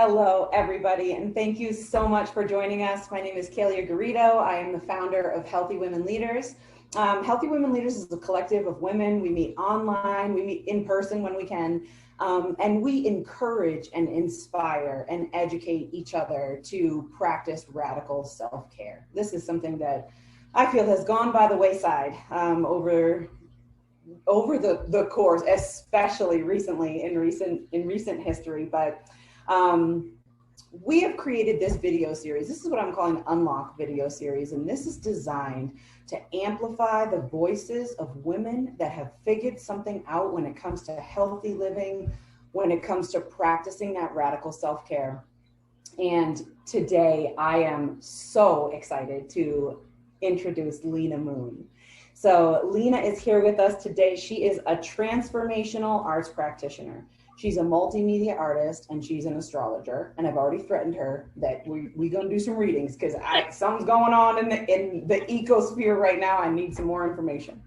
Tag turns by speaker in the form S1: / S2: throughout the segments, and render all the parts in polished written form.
S1: Hello, everybody, and thank you so much for joining us. My name is Kayla Garrito. I am the founder of Healthy Women Leaders. Healthy Women Leaders is a collective of women. We meet online, we meet in person when we can, and we encourage and inspire and educate each other to practice radical self-care. This is something that I feel has gone by the wayside over the course, especially recently in recent history. But we have created this video series. This is what I'm calling Unlock video series, and this is designed to amplify the voices of women that have figured something out when it comes to healthy living, when it comes to practicing that radical self-care. And today I am so excited to introduce Lena Moon. So Lena is here with us today. She is a transformational arts practitioner. She's a multimedia artist and she's an astrologer. And I've already threatened her that we're gonna do some readings because something's going on in the ecosphere right now. I need some more information.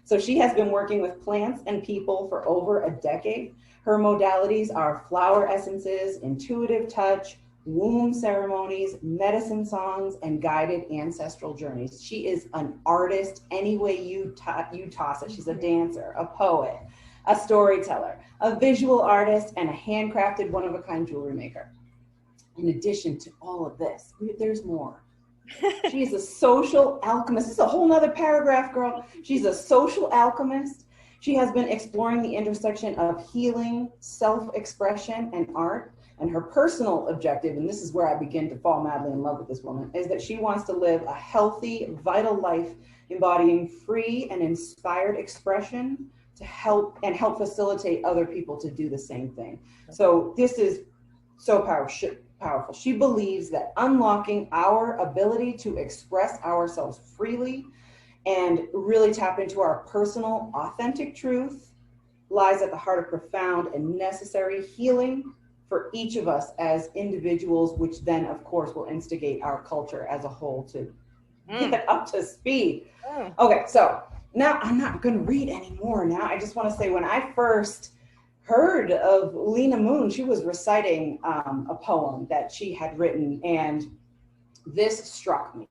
S1: So she has been working with plants and people for over a decade. Her modalities are flower essences, intuitive touch, womb ceremonies, medicine songs, and guided ancestral journeys. She is an artist any way you toss it. She's a dancer, a poet, a storyteller, a visual artist, and a handcrafted one-of-a-kind jewelry maker. In addition to all of this, there's more. She is a social alchemist. This is a whole nother paragraph, girl. She's a social alchemist. She has been exploring the intersection of healing, self-expression, and art. And her personal objective, and this is where I begin to fall madly in love with this woman, is that she wants to live a healthy, vital life, embodying free and inspired expression to help facilitate other people to do the same thing. So this is so powerful. She believes that unlocking our ability to express ourselves freely and really tap into our personal, authentic truth lies at the heart of profound and necessary healing for each of us as individuals, which then, of course, will instigate our culture as a whole to get up to speed. Okay, so now I'm not going to read anymore now. I just want to say when I first heard of Lena Moon, she was reciting a poem that she had written, and this struck me.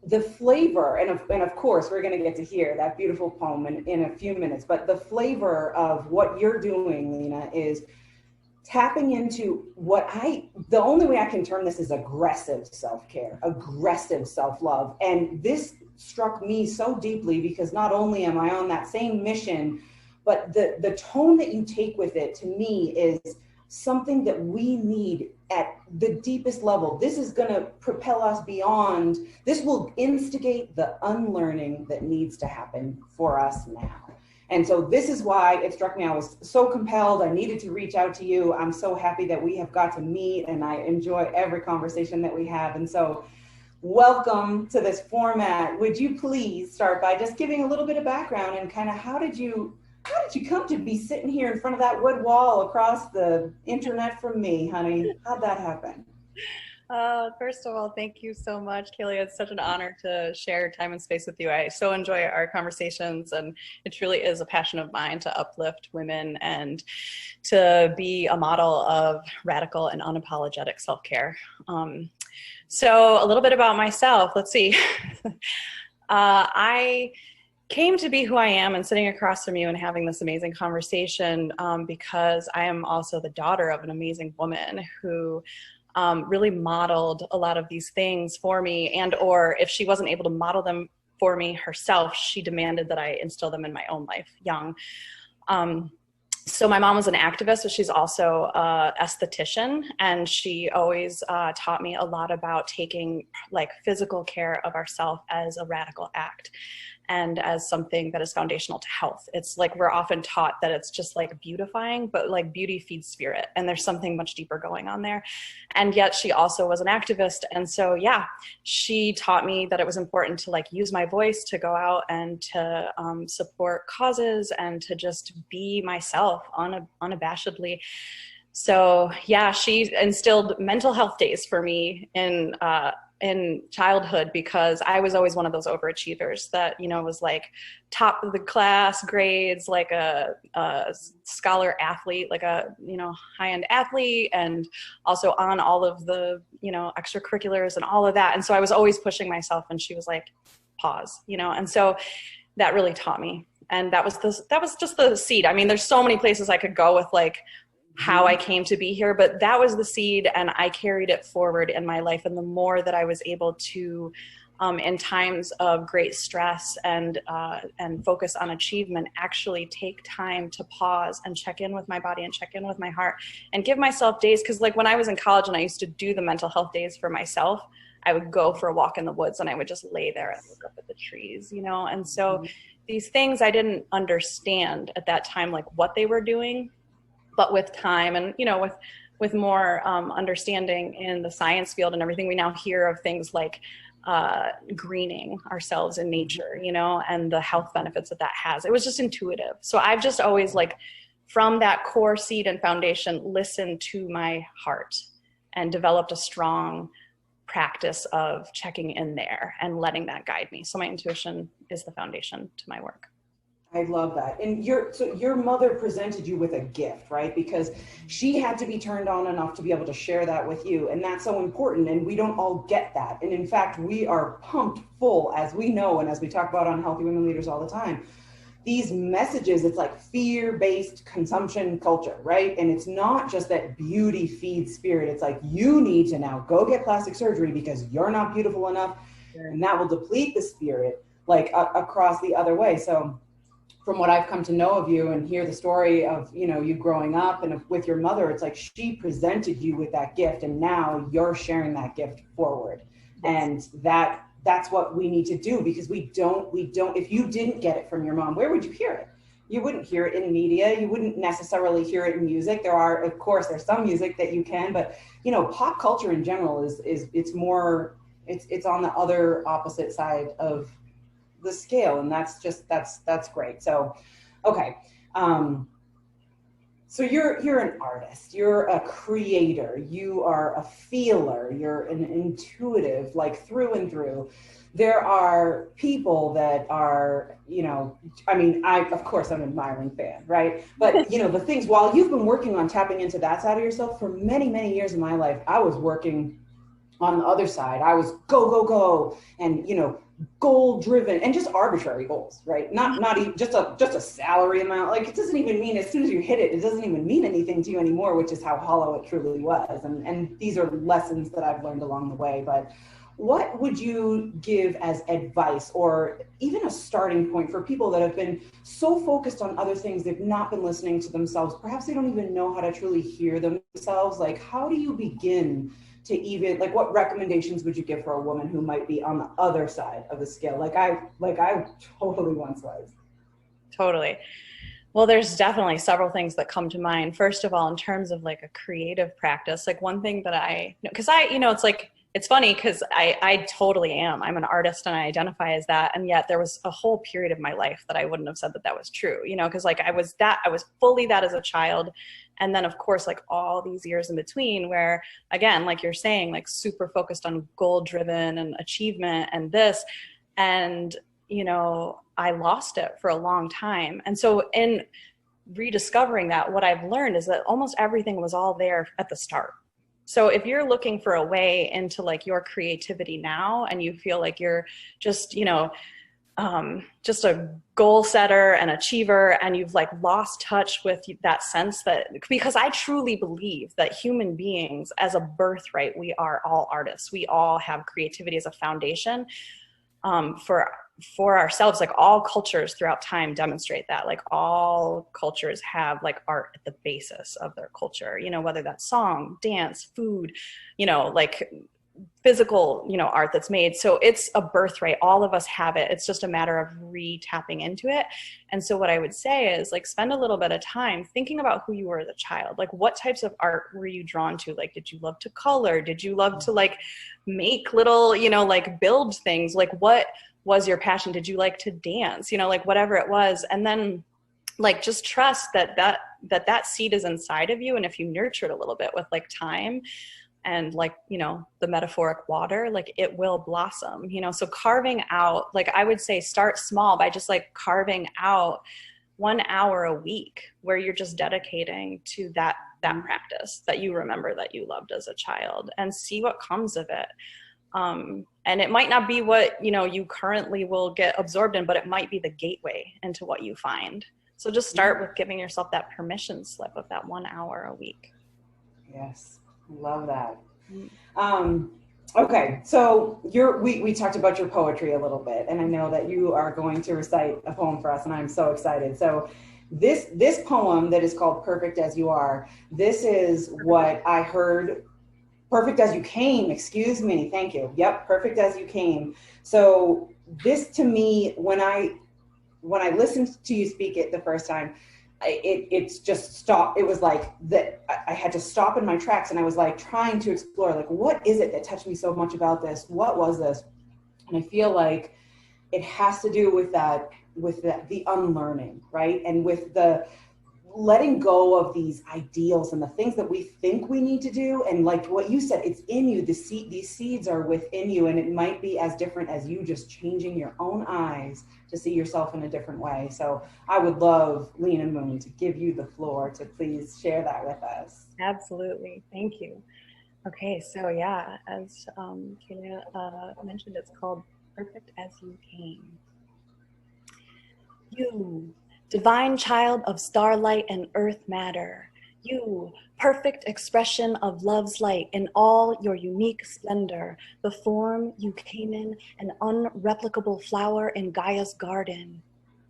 S1: The flavor, and of course, we're going to get to hear that beautiful poem in a few minutes, but the flavor of what you're doing, Lena, is tapping into the only way I can term this is aggressive self-care, aggressive self-love. And this struck me so deeply because not only am I on that same mission, but the tone that you take with it to me is something that we need at the deepest level. This is going to propel us beyond, this will instigate the unlearning that needs to happen for us now. And so this is why it struck me. I was so compelled. I needed to reach out to you. I'm so happy that we have got to meet, and I enjoy every conversation that we have. And so welcome to this format. Would you please start by just giving a little bit of background and kind of how did you come to be sitting here in front of that wood wall across the internet from me, honey? How'd that happen?
S2: First of all, thank you so much, Kayla. It's such an honor to share time and space with you. I so enjoy our conversations, and it truly is a passion of mine to uplift women and to be a model of radical and unapologetic self-care. So a little bit about myself. Let's see. I came to be who I am and sitting across from you and having this amazing conversation because I am also the daughter of an amazing woman who really modeled a lot of these things for me, and or if she wasn't able to model them for me herself, she demanded that I instill them in my own life young. So my mom was an activist, but she's also an esthetician, and she always taught me a lot about taking like physical care of ourselves as a radical act and as something that is foundational to health. It's like we're often taught that it's just like beautifying, but like beauty feeds spirit, and there's something much deeper going on there. And yet she also was an activist, and so yeah, she taught me that it was important to like use my voice to go out and to support causes and to just be myself unabashedly. So yeah, she instilled mental health days for me in in childhood because I was always one of those overachievers that, you know, was like top of the class grades, like a scholar athlete, like a, you know, high-end athlete, and also on all of the, you know, extracurriculars and all of that. And so I was always pushing myself, and she was like, pause, you know? And so that really taught me. And that was just the seed. I mean, there's so many places I could go with like how I came to be here, but that was the seed, and I carried it forward in my life. And the more that I was able to, in times of great stress and focus on achievement, actually take time to pause and check in with my body and check in with my heart and give myself days. Because like when I was in college and I used to do the mental health days for myself, I would go for a walk in the woods and I would just lay there and look up at the trees, you know? And so these things I didn't understand at that time, like what they were doing. But with time and, you know, with more understanding in the science field and everything, we now hear of things like greening ourselves in nature, you know, and the health benefits that has. It was just intuitive. So I've just always like, from that core seed and foundation, listened to my heart and developed a strong practice of checking in there and letting that guide me. So my intuition is the foundation to my work.
S1: I love that. And your mother presented you with a gift, right? Because she had to be turned on enough to be able to share that with you. And that's so important. And we don't all get that. And in fact, we are pumped full, as we know, and as we talk about on Healthy Women Leaders all the time, these messages, it's like fear-based consumption culture, right? And it's not just that beauty feeds spirit. It's like, you need to now go get plastic surgery because you're not beautiful enough. And that will deplete the spirit like across the other way. So from what I've come to know of you and hear the story of, you know, you growing up and with your mother, it's like she presented you with that gift and now you're sharing that gift forward. Yes. And that's what we need to do, because we don't, if you didn't get it from your mom, where would you hear it? You wouldn't hear it in media. You wouldn't necessarily hear it in music. Of course, there's some music that you can, but, you know, pop culture in general it's on the other opposite side of the scale, and that's great. So okay, so you're an artist, you're a creator, you are a feeler, you're an intuitive, like through and through. There are people that are, you know, I mean, of course I'm an admiring fan, right? But you know, the things, while you've been working on tapping into that side of yourself for many, many years in my life, I was working on the other side. I was go, and, you know, goal driven and just arbitrary goals, right? Not even just a salary amount. Like, it doesn't even mean, as soon as you hit it, it doesn't even mean anything to you anymore, which is how hollow it truly was. And these are lessons that I've learned along the way. But what would you give as advice, or even a starting point, for people that have been so focused on other things, they've not been listening to themselves? Perhaps they don't even know how to truly hear themselves. Like, how do you begin to even, like, what recommendations would you give for a woman who might be on the other side of the scale? Like I totally once was. Totally.
S2: Well, there's definitely several things that come to mind. First of all, in terms of like a creative practice, like one thing that because it's like, it's funny because I totally am. I'm an artist and I identify as that. And yet there was a whole period of my life that I wouldn't have said that was true, you know, because like I was fully that as a child. And then of course, like all these years in between where, again, like you're saying, like super focused on goal driven and achievement and this, and, you know, I lost it for a long time. And so in rediscovering that, what I've learned is that almost everything was all there at the start. So if you're looking for a way into like your creativity now, and you feel like you're just, you know, just a goal setter and achiever, and you've like lost touch with that sense that, because I truly believe that human beings as a birthright, we are all artists. We all have creativity as a foundation for ourselves. Like all cultures throughout time demonstrate that. Like all cultures have like art at the basis of their culture, you know, whether that's song, dance, food, you know, like physical, you know, art that's made. So it's a birthright. All of us have it. It's just a matter of re-tapping into it. And so what I would say is like, spend a little bit of time thinking about who you were as a child. Like what types of art were you drawn to? Like, did you love to color? Did you love to like make little, you know, like build things? Like what was your passion? Did you like to dance? You know, like whatever it was. And then like, just trust that seed is inside of you. And if you nurture it a little bit with like time and like, you know, the metaphoric water, like it will blossom, you know. So carving out, like I would say start small by just like carving out 1 hour a week where you're just dedicating to that practice that you remember that you loved as a child, and see what comes of it. And it might not be what, you know, you currently will get absorbed in, but it might be the gateway into what you find. So just start with giving yourself that permission slip of that 1 hour a week.
S1: Yes, love that. Okay, so we talked about your poetry a little bit, and I know that you are going to recite a poem for us, and I'm so excited. So this poem that is called Perfect As You Are, this is what I heard. Perfect As You Came, excuse me, thank you. Yep, Perfect As You Came. So this to me, when I listened to you speak it the first time, it's just stopped. It was like that I had to stop in my tracks, and I was like trying to explore, like, what is it that touched me so much about this? What was this? And I feel like it has to do with the unlearning, right? And with the letting go of these ideals and the things that we think we need to do. And like what you said, it's in you. These seeds are within you, and it might be as different as you just changing your own eyes to see yourself in a different way. So I would love, Lena Moon, to give you the floor to please share that with us.
S2: Absolutely. Thank you. Okay, so yeah, as Kayla mentioned, it's called Perfect As You Came. You, divine child of starlight and earth matter, you, perfect expression of love's light in all your unique splendor, the form you came in, an unreplicable flower in Gaia's garden.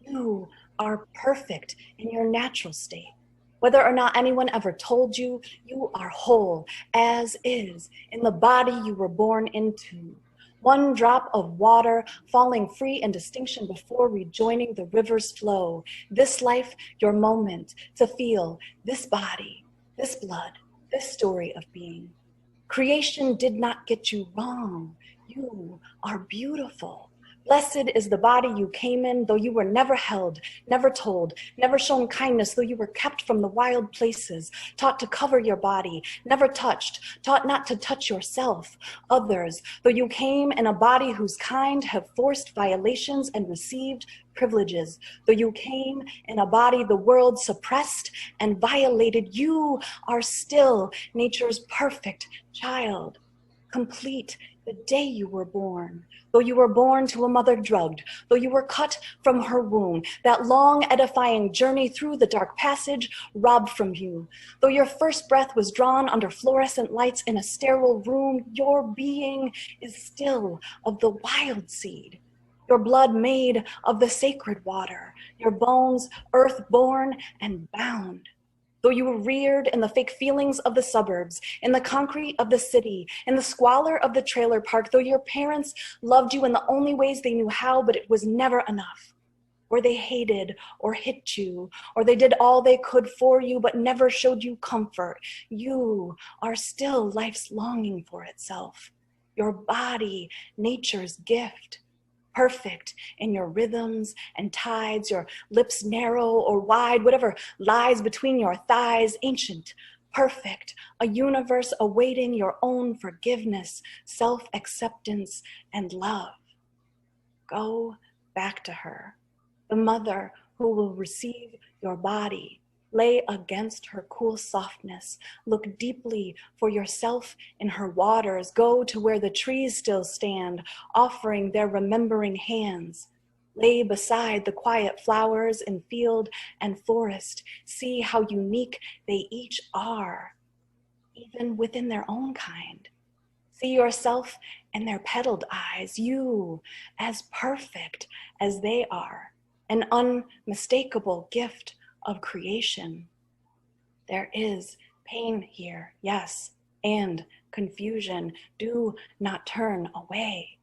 S2: You are perfect in your natural state. Whether or not anyone ever told you, you are whole, as is, in the body you were born into. One drop of water falling free in distinction before rejoining the river's flow. This life, your moment to feel this body, this blood, this story of being. Creation did not get you wrong. You are beautiful. Blessed is the body you came in, though you were never held, never told, never shown kindness, though you were kept from the wild places, taught to cover your body, never touched, taught not to touch yourself, others, though you came in a body whose kind have forced violations and received privileges, though you came in a body the world suppressed and violated, you are still nature's perfect child, complete the day you were born. Though you were born to a mother drugged, though you were cut from her womb, that long edifying journey through the dark passage robbed from you. Though your first breath was drawn under fluorescent lights in a sterile room, your being is still of the wild seed. Your blood made of the sacred water, your bones earth-born and bound. Though you were reared in the fake feelings of the suburbs, in the concrete of the city, in the squalor of the trailer park, though your parents loved you in the only ways they knew how, but it was never enough, or they hated or hit you, or they did all they could for you, but never showed you comfort, you are still life's longing for itself. Your body, nature's gift. Perfect in your rhythms and tides, your lips narrow or wide, whatever lies between your thighs, ancient, perfect, a universe awaiting your own forgiveness, self-acceptance, and love. Go back to her, the mother who will receive your body. Lay against her cool softness. Look deeply for yourself in her waters. Go to where the trees still stand, offering their remembering hands. Lay beside the quiet flowers in field and forest. See how unique they each are, even within their own kind. See yourself in their petaled eyes, you as perfect as they are, an unmistakable gift of creation. There is pain here, yes, and confusion. Do not turn away.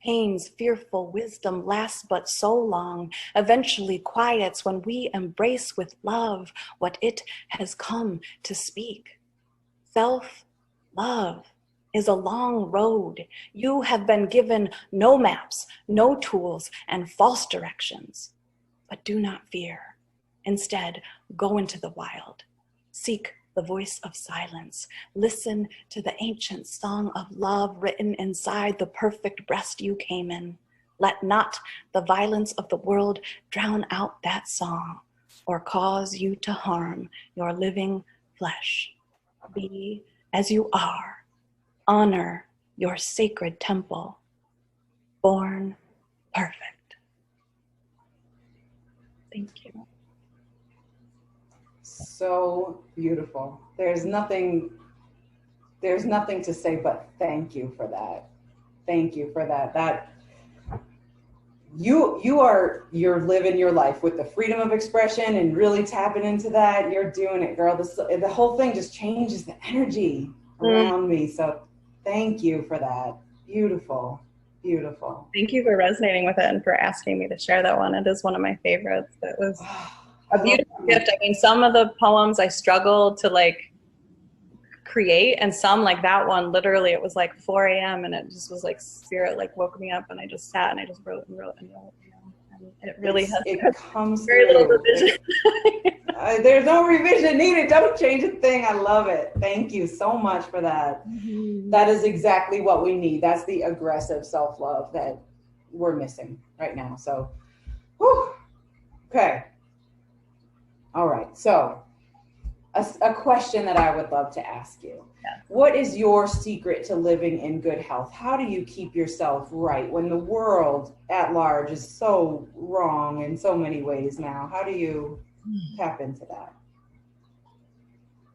S2: Pain's fearful wisdom lasts but so long, eventually quiets when we embrace with love what it has come to speak. Self-love is a long road. You have been given no maps, no tools, and false directions. But do not fear. Instead, go into the wild. Seek the voice of silence. Listen to the ancient song of love written inside the perfect breast you came in. Let not the violence of the world drown out that song or cause you to harm your living flesh. Be as you are. Honor your sacred temple. Born perfect. Thank you.
S1: So beautiful. There's nothing to say but thank you for that. Thank you for that. You're living your life with the freedom of expression and really tapping into that. You're doing it, girl. The whole thing just changes the energy around me. So thank you for that. Beautiful. Beautiful.
S2: Thank you for resonating with it and for asking me to share that one. It is one of my favorites. It was a beautiful gift. I mean, some of the poems I struggled to like create, and some like that one, literally it was like 4 a.m. and it just was like spirit like woke me up and I just sat and I just wrote and wrote and wrote, you know, and it really
S1: comes
S2: very
S1: through.
S2: little revision.
S1: There's no revision needed. Don't change a thing. I love it. Thank you so much for that. Mm-hmm. That is exactly what we need. That's the aggressive self-love that we're missing right now. So, whew. Okay. All right. So a question that I would love to ask you. Yeah. What is your secret to living in good health? How do you keep yourself right when the world at large is so wrong in so many ways now? How do you tap into that?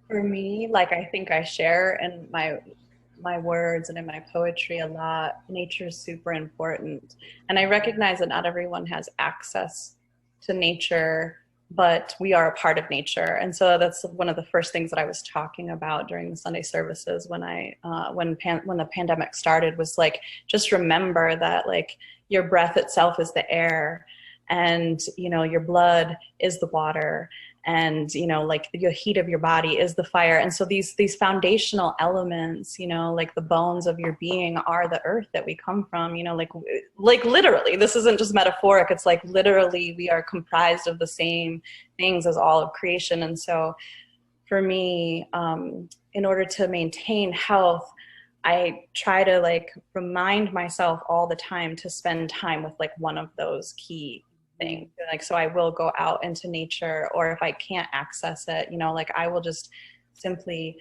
S2: For me, like I think I share in my words and in my poetry a lot, nature is super important. And I recognize that not everyone has access to nature, but we are a part of nature. And so that's one of the first things that I was talking about during the Sunday services when the pandemic started, was like, just remember that like your breath itself is the air, and you know, your blood is the water, and you know, like the heat of your body is the fire. And so these foundational elements, you know, like the bones of your being are the earth that we come from, you know, like literally, this isn't just metaphoric, it's like literally we are comprised of the same things as all of creation. And so for me, in order to maintain health, I try to like remind myself all the time to spend time with like one of those key things. Like, so I will go out into nature, or if I can't access it, you know, like I will just simply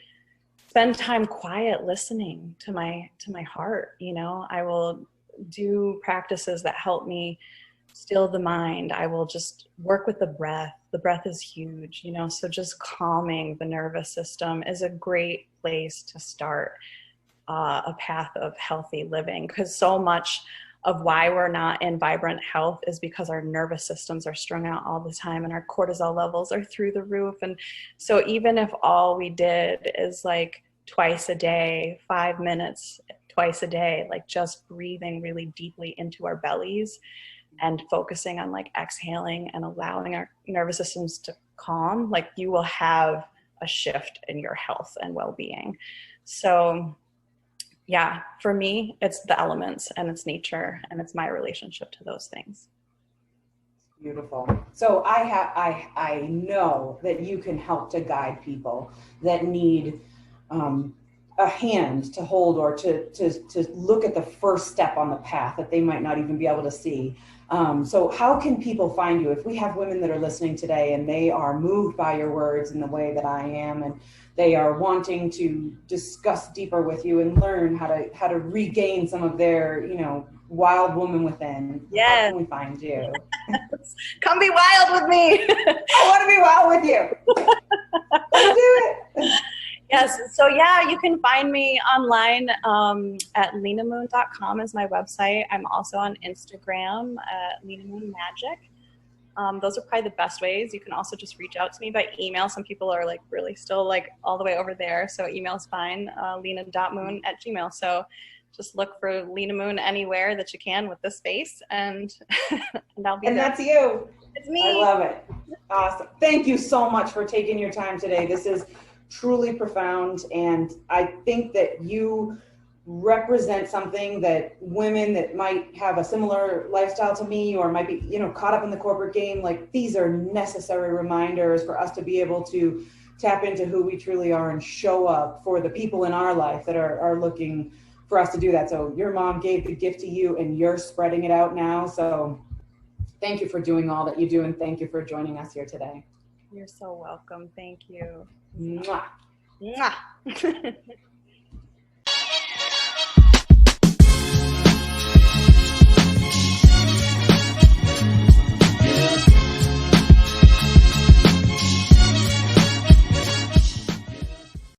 S2: spend time quiet listening to my heart. You know, I will do practices that help me still the mind. I will just work with the breath. The breath is huge, you know, so just calming the nervous system is a great place to start a path of healthy living, because so much of why we're not in vibrant health is because our nervous systems are strung out all the time and our cortisol levels are through the roof. And so even if all we did is like twice a day, 5 minutes twice a day, like just breathing really deeply into our bellies and focusing on like exhaling and allowing our nervous systems to calm, like you will have a shift in your health and well-being. So yeah, for me, it's the elements and it's nature and it's my relationship to those things.
S1: Beautiful. So I know that you can help to guide people that need a hand to hold, or to look at the first step on the path that they might not even be able to see. So how can people find you? If we have women that are listening today and they are moved by your words in the way that I am, and they are wanting to discuss deeper with you and learn how to regain some of their, you know, wild woman within.
S2: Yes.
S1: How can we find you?
S2: Come be wild with me.
S1: I want to be wild with you. Let's do it.
S2: Yes. So yeah, you can find me online at lenamoon.com is my website. I'm also on Instagram at Lena Moon Magic. Those are probably the best ways. You can also just reach out to me by email. Some people are like really still like all the way over there. So email's fine, lena.moon@gmail. So just look for Lena Moon anywhere that you can with this space, and I'll be there.
S1: And that's you.
S2: It's me.
S1: I love it. Awesome. Thank you so much for taking your time today. This is truly profound, and I think that you represent something that women that might have a similar lifestyle to me, or might be, you know, caught up in the corporate game, like these are necessary reminders for us to be able to tap into who we truly are and show up for the people in our life that are looking for us to do that. So your mom gave the gift to you and you're spreading it out now. So thank you for doing all that you do, and thank you for joining us here today.
S2: You're so welcome. Thank you.
S1: Mwah.
S2: Mwah.